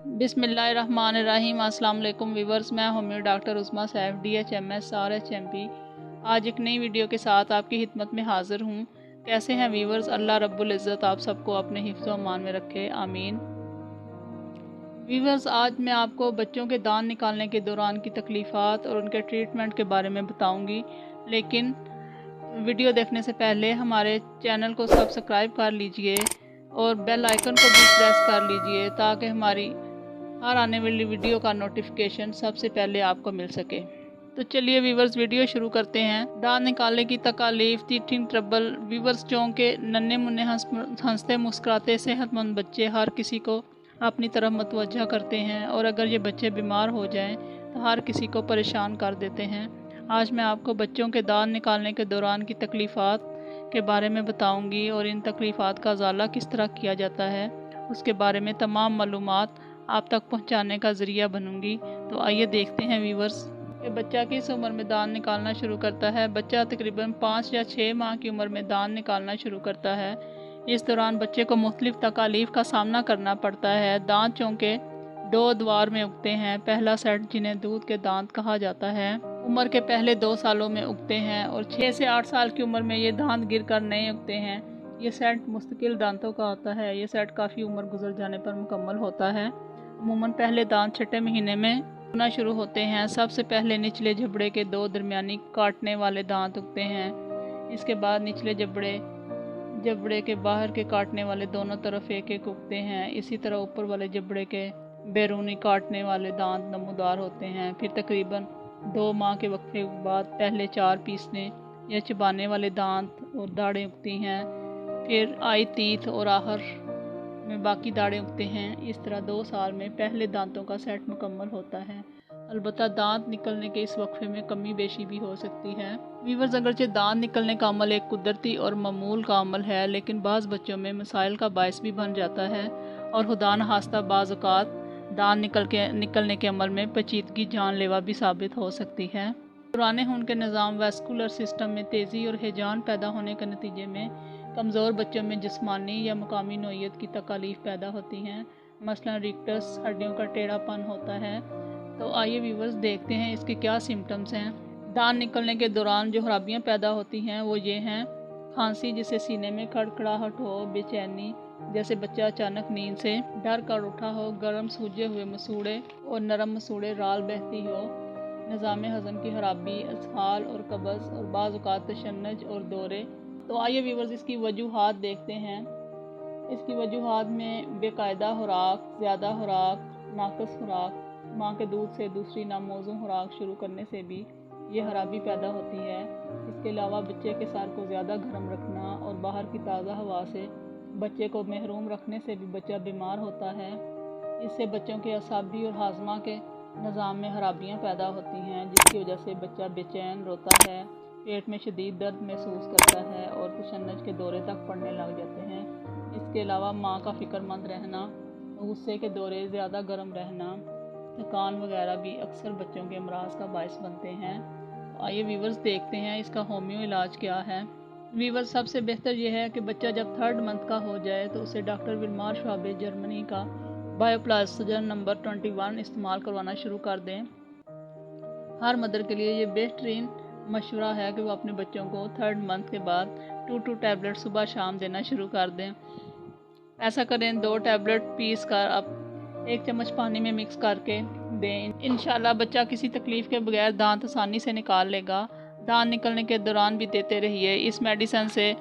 बिस्मिल्लाहिर्रहमानिर्रहीम। अस्सलाम वालेकुम वीवर्स, मैं homeo doctor Usma Saif DHMS RHMP आज एक नई वीडियो के साथ आपकी खिदमत में हाज़िर हूँ। कैसे हैं वीवर्स? अल्लाह रब्बुल इज़्ज़त आप सबको अपने हिफ्ज़ व अमान में रखे, आमीन। वीवर्स, आज मैं आपको बच्चों के दांत निकालने के दौरान की तकलीफ़ात और उनके ट्रीटमेंट के बारे में बताऊँगी, लेकिन वीडियो देखने से पहले हमारे चैनल को सब्सक्राइब कर लीजिए और बेल आइकन को भी प्रेस कर लीजिए ताकि हमारी हर आने वाली वीडियो का नोटिफिकेशन सबसे पहले आपको मिल सके। तो चलिए वीवर्स, वीडियो शुरू करते हैं। दांत निकालने की तकालीफ, टीथिंग ट्रबल। वीवर्स, चौंके नन्हे मुन्ने हंसते मुस्कुराते सेहतमंद बच्चे हर किसी को अपनी तरफ मतवज्जा करते हैं, और अगर ये बच्चे बीमार हो जाएं तो हर किसी को परेशान कर देते हैं। आज मैं आपको बच्चों के दांत निकालने के दौरान की तकलीफ़ात के बारे में बताऊंगी और इन तकलीफ़ात का इज़ाला किस तरह किया जाता है उसके बारे में तमाम मालूमात आप तक पहुंचाने का ज़रिया बनूंगी। तो आइए देखते हैं वीवर्स कि बच्चा किस उम्र में दांत निकालना शुरू करता है। बच्चा तकरीबन 5 या 6 माह की उम्र में दांत निकालना शुरू करता है। इस दौरान बच्चे को मुख्तलिफ तकालीफ का सामना करना पड़ता है। दांत चौंके 2 अदवार में उगते हैं। पहला सेट, जिन्हें दूध के दांत कहा जाता है, उम्र के पहले 2 सालों में उगते हैं और 6 से 8 साल की उम्र में ये दांत गिरकर नए उगते हैं। ये सेट मुस्तकिल दांतों का होता है। ये सेट काफ़ी उम्र गुजर जाने पर मुकम्मल होता है। अमूमन पहले दांत छठे महीने में उगना शुरू होते हैं। सबसे पहले निचले जबड़े के 2 दरमियानी काटने वाले दांत उगते हैं। इसके बाद निचले जबड़े के बाहर के काटने वाले दोनों तरफ एक एक उगते हैं। इसी तरह ऊपर वाले जबड़े के बैरूनी काटने वाले दांत नमूदार होते हैं। फिर तकरीबन 2 माह के वक्फे के बाद पहले 4 पीसने या चबाने वाले दांत और दाढ़ें उगती हैं। फिर आई तीत और आहर में बाकी दाढ़ें उगते हैं। इस तरह 2 साल में पहले दांतों का सेट मुकम्मल होता है। अलबत्ता दांत निकलने के इस वक्फे में कमी बेशी भी हो सकती है। वीवर्स, अगरचे दांत निकलने का अमल एक कुदरती और मामूल का अमल है, लेकिन बाज़ बच्चों में मसाइल का बायस भी बन जाता है और खुदा न खास्ता बाज़ औक़ात दांत निकलने के अमल में पेचीदगी जानलेवा भी साबित हो सकती है। पुराने खून के निज़ाम वैस्कुलर सिस्टम में तेज़ी और हिजान पैदा होने के नतीजे में कमज़ोर बच्चों में जिस्मानी या मुकामी नौइयत की तकालीफ पैदा होती हैं। मसलन रिक्टस, हड्डियों का टेढ़ापन होता है। तो आइए वीवर्स, देखते हैं इसके क्या सिम्टम्स हैं। दांत निकलने के दौरान जो खराबियाँ पैदा होती हैं वो ये हैं: खांसी, जिससे सीने में खड़खड़ाहट हो, बेचैनी, जैसे बच्चा अचानक नींद से डर कर उठा हो, गर्म सूजे हुए मसूड़े और नरम मसूड़े, राल बहती हो, निज़ाम हज़म की खराबी, इसहाल और कब्ज़, और बाज़ औक़ात तशन्नुज और दौरे। तो आइए वीवर्स, इसकी वजूहात देखते हैं। इसकी वजूहात में बेकायदा खुराक, ज़्यादा खुराक, नाक़िस खुराक, माँ के दूध से दूसरी नामौज़ू खुराक शुरू करने से भी ये खराबी पैदा होती है। इसके अलावा बच्चे के सर को ज़्यादा गर्म रखना और बाहर की ताज़ा हवा से बच्चे को महरूम रखने से भी बच्चा बीमार होता है। इससे बच्चों के असाबी और हाजमा के निज़ाम में खराबियाँ पैदा होती हैं, जिसकी वजह से बच्चा बेचैन रोता है, पेट में शदीद दर्द महसूस करता है और तशन्नुज के दौरे तक पड़ने लग जाते हैं। इसके अलावा माँ का फ़िक्रमंद रहना, गुस्से के दौरे, ज़्यादा गर्म रहना, थकान वगैरह भी अक्सर बच्चों के अमराज का बायस बनते हैं। तो आइए वीवर्स, देखते हैं इसका होम्यो इलाज क्या है। वीवर्स, सबसे बेहतर यह है कि बच्चा जब 3rd मंथ का हो जाए तो उसे डॉक्टर विल्मार श्वाबे जर्मनी का बायोप्लास्टोजन नंबर 21 इस्तेमाल करवाना शुरू कर दें। हर मदर के लिए ये बेहतरीन मशवरा है कि वो अपने बच्चों को 3rd मंथ के बाद 2 टैबलेट सुबह शाम देना शुरू कर दें। ऐसा करें, 2 टैबलेट पीस कर आप 1 चम्मच पानी में मिक्स करके दें। इंशाल्लाह बच्चा किसी तकलीफ़ के बगैर दांत आसानी से निकाल लेगा। दांत निकलने के दौरान भी देते रहिए। इस मेडिसिन से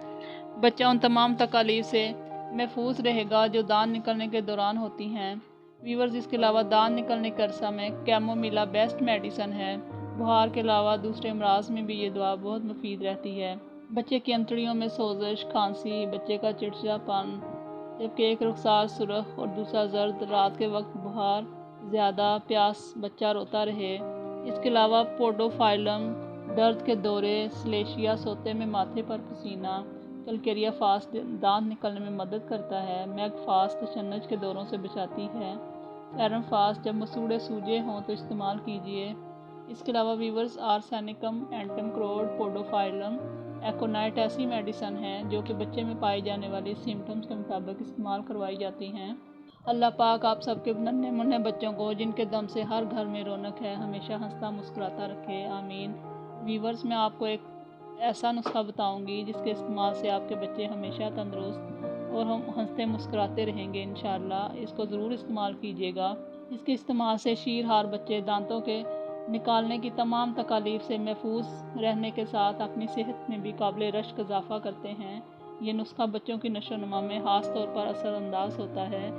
बच्चा उन तमाम तकालीफ से महफूज रहेगा जो दांत निकलने के दौरान होती हैं। वीवर्स, इसके अलावा दांत निकलने के अरसा में कैमोमिला बेस्ट मेडिसन है। बुखार के अलावा दूसरे अमराज में भी ये दवा बहुत मुफीद रहती है। बच्चे की अंतड़ियों में सोजिश, खांसी, बच्चे का चिड़चिड़ापन, जबकि एक रुखसार सुरख और दूसरा जर्द, रात के वक्त बुखार ज़्यादा, प्यास, बच्चा रोता रहे। इसके अलावा पोडोफाइलम, दर्द के दौरे, स्लेशिया, सोते में माथे पर पसीना, कलकेरिया फास्ट दांत निकलने में मदद करता है। मैग फास्ट तशन्नुज के दौरों से बचाती है। सेरम फास्ट, जब मसूड़े सूजे हों तो इस्तेमाल कीजिए। इसके अलावा वीवर्स, आर्सेनिकम, एंटमक्रोड, पोडोफाइलम, एकोनाइट ऐसी मेडिसन हैं जो कि बच्चे में पाई जाने वाली सिम्टम्स के मुताबिक इस्तेमाल करवाई जाती हैं अल्लाह पाक आप सबके नन्हे मुन्ने बच्चों को जिनके दम से हर घर में रौनक है हमेशा हंसता मुस्कुराता रखे, आमीन। व्यूवर्स, मैं आपको एक ऐसा नुस्खा बताऊंगी जिसके इस्तेमाल से आपके बच्चे हमेशा तंदुरुस्त और हम हंसते मुस्कुराते रहेंगे इंशाल्लाह। इसको ज़रूर इस्तेमाल कीजिएगा। इसके इस्तेमाल से शीरहार बच्चे दांतों के निकालने की तमाम तकालीफ से महफूज रहने के साथ अपनी सेहत में भी काबिल रश्क इजाफ़ा करते हैं। ये नुस्खा बच्चों की नशोनुमा में ख़ास तौर पर असरअंदाज होता है।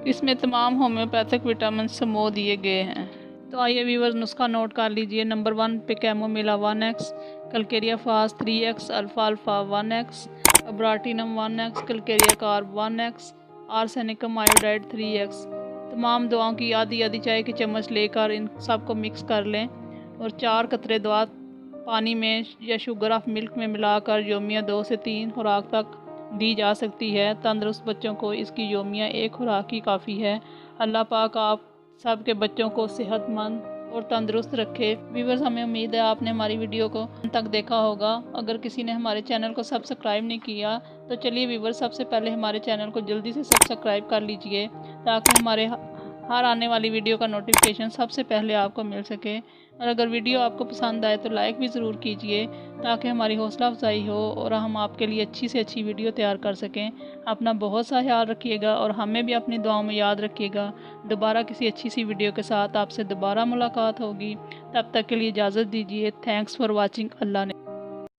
इसमें तमाम होम्योपैथिक विटामिन समो दिए गए हैं। तो आइए व्यूवर्स, नुस्खा नोट कर लीजिए। नंबर 1 पे कैमोमिला 1x, कलकेरिया फास 3x, alpha alpha 1x, अब्राटिनम 1x, Calcarea carb 1x, arsenicum iodide 3x। तमाम दवाओं की आधी आधी चाय की चम्मच लेकर इन सब को मिक्स कर लें और 4 कतरे दवा पानी में या शुगर ऑफ मिल्क में मिलाकर योमिया 2 से 3 खुराक तक दी जा सकती है। तंदुरुस्त बच्चों को इसकी योमिया 1 खुराक ही काफ़ी है। अल्लाह पाक आप सब के बच्चों को सेहतमंद और तंदुरुस्त रखे। व्यूवर्स, हमें उम्मीद है आपने हमारी वीडियो को अंत तक देखा होगा। अगर किसी ने हमारे चैनल को सब्सक्राइब नहीं किया तो चलिए व्यूवर्स, सबसे पहले हमारे चैनल को जल्दी से सब्सक्राइब कर लीजिए ताकि हमारे हर आने वाली वीडियो का नोटिफिकेशन सबसे पहले आपको मिल सके। और अगर वीडियो आपको पसंद आए तो लाइक भी ज़रूर कीजिए ताकि हमारी हौसला अफजाई हो और हम आपके लिए अच्छी से अच्छी वीडियो तैयार कर सकें। अपना बहुत सा ख्याल रखिएगा और हमें भी अपनी दुआओं में याद रखिएगा। दोबारा किसी अच्छी सी वीडियो के साथ आपसे दोबारा मुलाकात होगी। तब तक के लिए इजाज़त दीजिए। Thanks for watching. अल्लाह ने